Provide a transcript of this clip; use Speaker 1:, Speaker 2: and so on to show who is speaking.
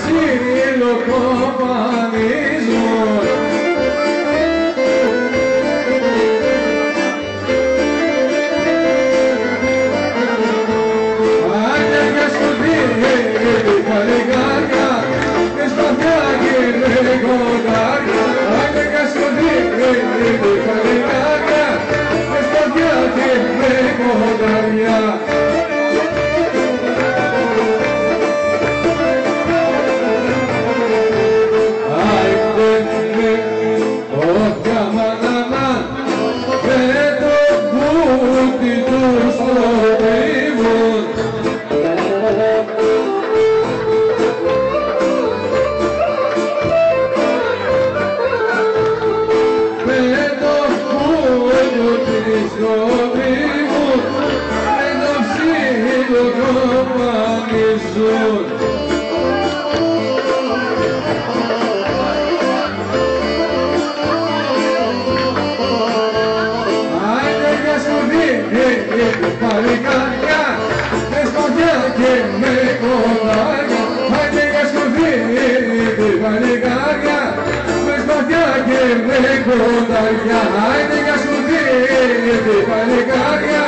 Speaker 1: ψιλοκοπανίζουν. Άντε και σκοτεινή παλικάρια και σπαθιά κύριε κοντάρια. Άντε και σκοτεινή παλικάρια και σπαθιά κύριε κοντάρια. Παλικάρια με σπαθιά και με κοντάρια. Άντε για σκοτεινή παλικάρια με σπαθιά και με κοντάρια. Άντε για σκοτεινή παλικάρια